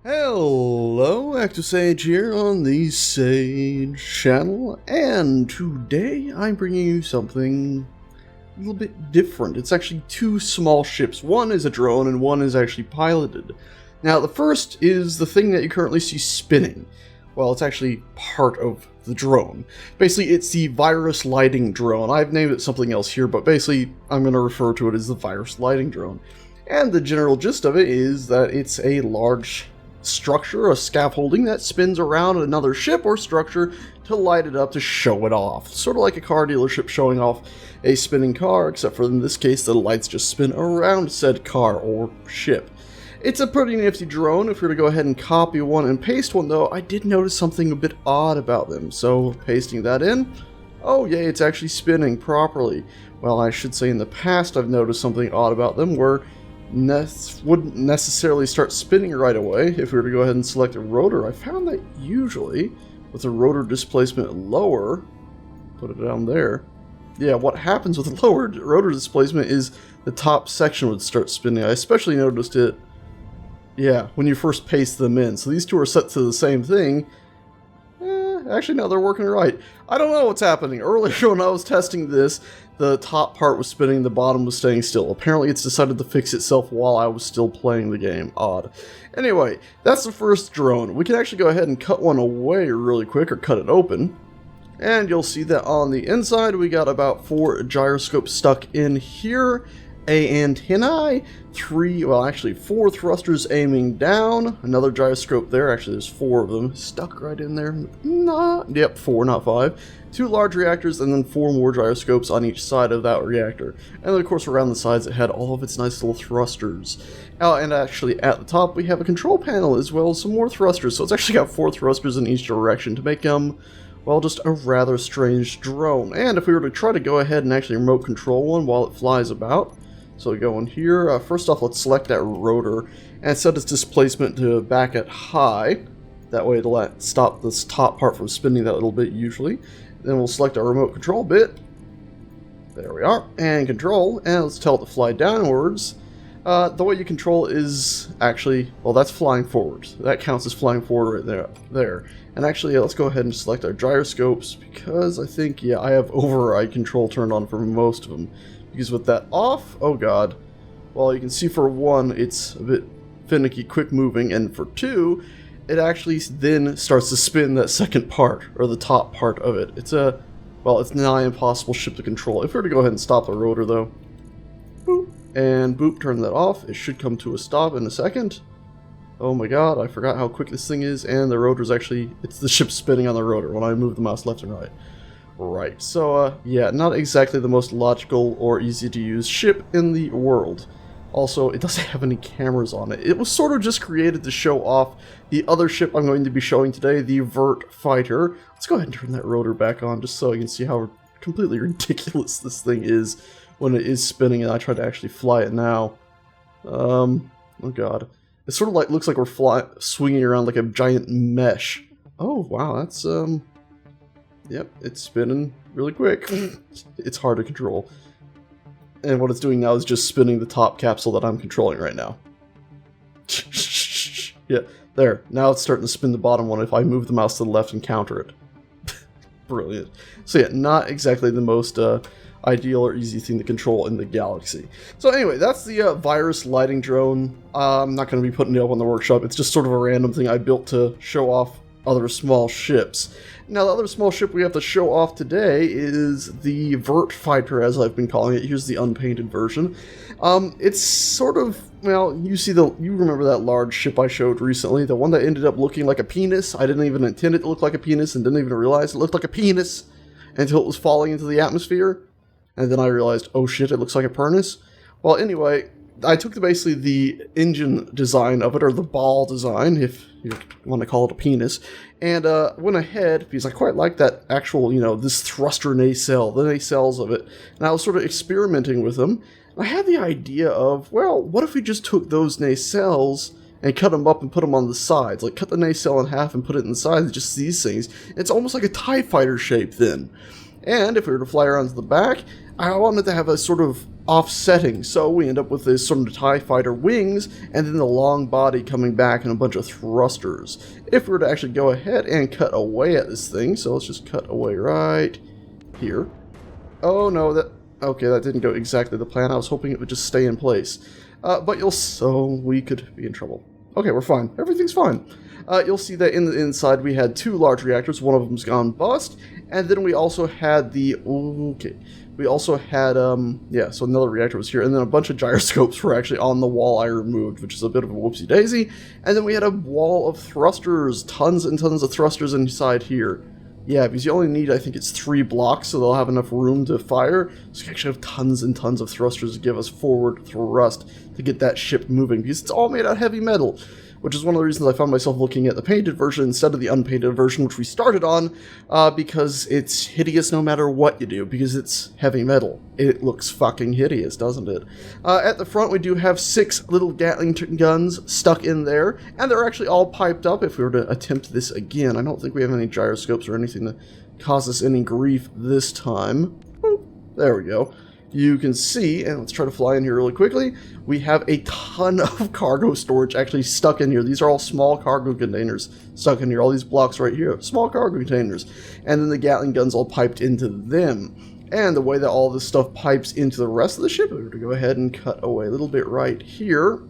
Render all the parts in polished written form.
Hello, Active Sage here on the Sage channel, and today I'm bringing you something a little bit different. It's actually two small ships. One is a drone and one is actually piloted. Now, the first is the thing that you currently see spinning. Well, it's actually part of the drone. Basically, it's the virus lighting drone. I've named it something else here, but basically, I'm going to refer to it as the virus lighting drone. And the general gist of it is that it's a large structure, a scaffolding that spins around another ship or structure to light it up to show it off. Sort of like a car dealership showing off a spinning car, except for in this case the lights just spin around said car or ship. It's a pretty nifty drone. If we were to go ahead and copy one and paste one though, I did notice something a bit odd about them. So pasting that in, oh yay, it's actually spinning properly. Well, I should say in the past I've noticed something odd about them where wouldn't necessarily start spinning right away. If we were to go ahead and select a rotor, I found that usually with the rotor displacement lower, put it down there, yeah, what happens with lower rotor displacement is the top section would start spinning. I especially noticed it, yeah, when you first paste them in. So these two are set to the same thing. Actually, no, they're working right. I don't know what's happening. Earlier when I was testing this, the top part was spinning, the bottom was staying still. Apparently it's decided to fix itself while I was still playing the game. Odd. Anyway, that's the first drone. We can actually go ahead and cut one away really quick, or cut it open. And you'll see that on the inside we got about 4 gyroscopes stuck in here. A antennae, 4 thrusters aiming down, another gyroscope there, actually there's 4 of them, stuck right in there, yep, 4, not 5, 2 large reactors, and then 4 more gyroscopes on each side of that reactor, and then of course around the sides it had all of its nice little thrusters. And actually at the top we have a control panel as well as some more thrusters, so it's actually got 4 thrusters in each direction to make well, just a rather strange drone. And if we were to try to go ahead and actually remote control one while it flies about, so we go in here, first off let's select that rotor and set its displacement to back at high. That way it'll stop this top part from spinning that little bit usually. Then we'll select our remote control bit. There we are, and control, and let's tell it to fly downwards. The way you control is actually, well, that's flying forward. That counts as flying forward right there. And actually, let's go ahead and select our gyroscopes because I think, yeah, I have override control turned on for most of them. Because with that off, oh god, well, you can see for 1, it's a bit finicky, quick moving, and for 2, it actually then starts to spin that second part, or the top part of it. It's it's nigh impossible ship to control. If we were to go ahead and stop the rotor though, boop, and boop, turn that off, it should come to a stop in a second. Oh my god, I forgot how quick this thing is, and the rotor's actually, it's the ship spinning on the rotor when I move the mouse left and right. Right, so yeah, not exactly the most logical or easy to use ship in the world. Also, it doesn't have any cameras on it. It was sort of just created to show off the other ship I'm going to be showing today, the Vert fighter. Let's go ahead and turn that rotor back on just so you can see how completely ridiculous this thing is when it is spinning and I try to actually fly it now. Oh god. It sort of like looks like we're swinging around like a giant mesh. Oh wow, that's yep, it's spinning really quick. It's hard to control. And what it's doing now is just spinning the top capsule that I'm controlling right now. Yeah, there. Now it's starting to spin the bottom one if I move the mouse to the left and counter it. Brilliant. So yeah, not exactly the most ideal or easy thing to control in the galaxy. So anyway, that's the virus lighting drone. I'm not going to be putting it up on the workshop. It's just sort of a random thing I built to show off other small ships. Now, the other small ship we have to show off today is the Vert fighter, as I've been calling it. Here's the unpainted version. It's sort of, well, you remember that large ship I showed recently, the one that ended up looking like a penis. I didn't even intend it to look like a penis and didn't even realize it looked like a penis until it was falling into the atmosphere. And then I realized, oh shit, it looks like a penis. Well, anyway, I took basically the engine design of it, or the ball design, if you want to call it a penis, and went ahead, because I quite like that actual, this thruster nacelle, the nacelles of it, and I was sort of experimenting with them. And I had the idea of, well, what if we just took those nacelles and cut them up and put them on the sides, like cut the nacelle in half and put it in the sides, just these things. It's almost like a TIE fighter shape then. And if we were to fly around to the back, I wanted to have a sort of offsetting. So we end up with this sort of TIE fighter wings, and then the long body coming back and a bunch of thrusters. If we were to actually go ahead and cut away at this thing, so let's just cut away right here. Oh no, okay, that didn't go exactly the plan. I was hoping it would just stay in place. So we could be in trouble. Okay, we're fine. Everything's fine. You'll see that in the inside we had 2 large reactors. One of them's gone bust, and then we also had the so another reactor was here, and then a bunch of gyroscopes were actually on the wall I removed, which is a bit of a whoopsie daisy. And then we had a wall of thrusters, tons and tons of thrusters inside here. Yeah, because you only need, I think it's 3 blocks, so they'll have enough room to fire. So you actually have tons and tons of thrusters to give us forward thrust to get that ship moving, because it's all made out of heavy metal, which is one of the reasons I found myself looking at the painted version instead of the unpainted version, which we started on, because it's hideous no matter what you do, because it's heavy metal. It looks fucking hideous, doesn't it? At the front, we do have 6 little Gatling guns stuck in there, and they're actually all piped up if we were to attempt this again. I don't think we have any gyroscopes or anything to cause us any grief this time. Boop. There we go. You can see, and let's try to fly in here really quickly, we have a ton of cargo storage actually stuck in here. These are all small cargo containers stuck in here. All these blocks right here, small cargo containers. And then the Gatling guns all piped into them. And the way that all this stuff pipes into the rest of the ship, we're going to go ahead and cut away a little bit right here,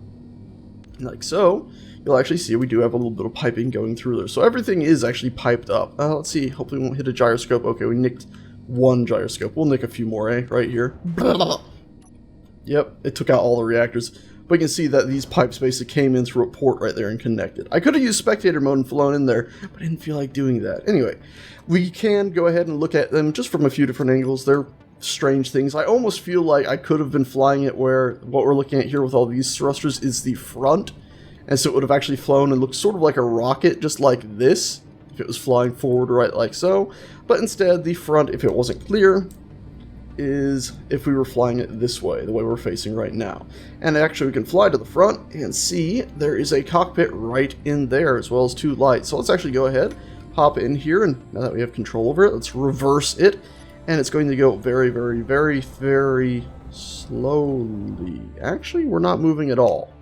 like so. You'll actually see we do have a little bit of piping going through there. So everything is actually piped up. Let's see, hopefully we won't hit a gyroscope. Okay, we nicked 1 gyroscope. We'll nick a few more, right here. Yep, it took out all the reactors. But you can see that these pipes basically came in through a port right there and connected. I could have used spectator mode and flown in there, but I didn't feel like doing that. Anyway, we can go ahead and look at them just from a few different angles. They're strange things. I almost feel like I could have been flying it where what we're looking at here with all these thrusters is the front. And so it would have actually flown and looked sort of like a rocket, just like this, if it was flying forward right like so. But instead, the front, if it wasn't clear, is if we were flying it this way, the way we're facing right now. And actually we can fly to the front and see there is a cockpit right in there, as well as 2 lights. So let's actually go ahead, hop in here, and now that we have control over it, let's reverse it. And it's going to go very, very, very, very slowly. Actually, we're not moving at all.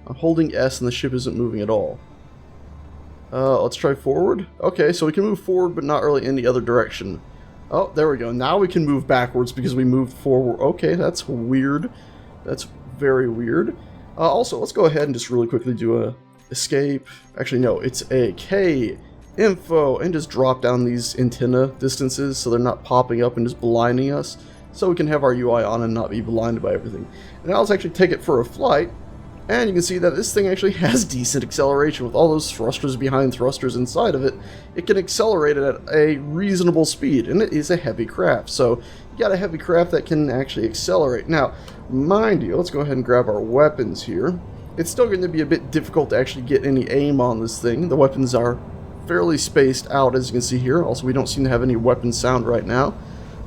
I'm holding S and the ship isn't moving at all. Let's try forward. Okay, so we can move forward, but not really in the other direction. Oh, there we go. Now we can move backwards because we moved forward. Okay, that's weird. That's very weird. Also, let's go ahead and just really quickly do a escape. Actually, no, it's a K info, and just drop down these antenna distances so they're not popping up and just blinding us, so we can have our UI on and not be blinded by everything. And now let's actually take it for a flight. And you can see that this thing actually has decent acceleration with all those thrusters behind thrusters inside of it. It can accelerate it at a reasonable speed, and it is a heavy craft. So you got a heavy craft that can actually accelerate. Now, mind you, let's go ahead and grab our weapons here. It's still going to be a bit difficult to actually get any aim on this thing. The weapons are fairly spaced out, as you can see here. Also, we don't seem to have any weapon sound right now.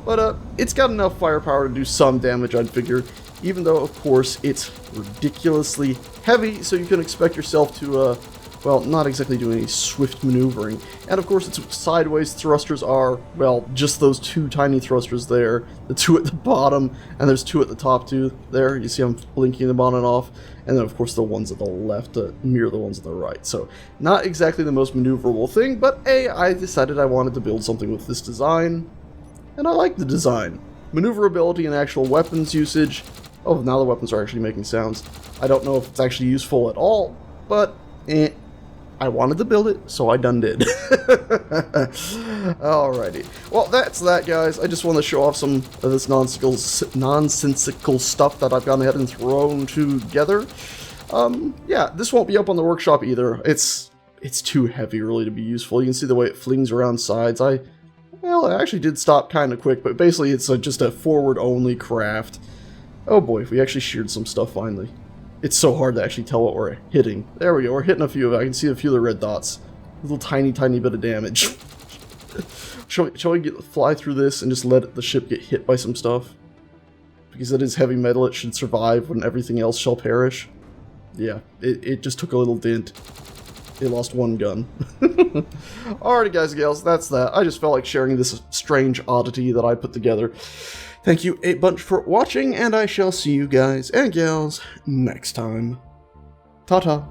But it's got enough firepower to do some damage, I'd figure. Even though, of course, it's ridiculously heavy, so you can expect yourself to, well, not exactly do any swift maneuvering. And, of course, its sideways thrusters are, well, just those 2 tiny thrusters there. The 2 at the bottom, and there's 2 at the top, too. There, you see I'm blinking them on and off. And then, of course, the ones at the left mirror the ones at the right. So, not exactly the most maneuverable thing, but, I decided I wanted to build something with this design. And I like the design. Maneuverability and actual weapons usage. Oh, now the weapons are actually making sounds. I don't know if it's actually useful at all, but I wanted to build it, so I done did. Alrighty. Well, that's that, guys. I just want to show off some of this nonsensical stuff that I've gone ahead and thrown together. Yeah, this won't be up on the workshop either. It's too heavy, really, to be useful. You can see the way it flings around sides. Well, it actually did stop kind of quick, but basically it's just a forward-only craft. Oh boy, we actually sheared some stuff finally. It's so hard to actually tell what we're hitting. There we go, we're hitting a few of it. I can see a few of the red dots. A little tiny bit of damage. Shall we fly through this and just let the ship get hit by some stuff? Because it is heavy metal, it should survive when everything else shall perish. Yeah, it just took a little dent. It lost 1 gun. Alrighty guys and gals, that's that. I just felt like sharing this strange oddity that I put together. Thank you a bunch for watching, and I shall see you guys and gals next time. Ta-ta.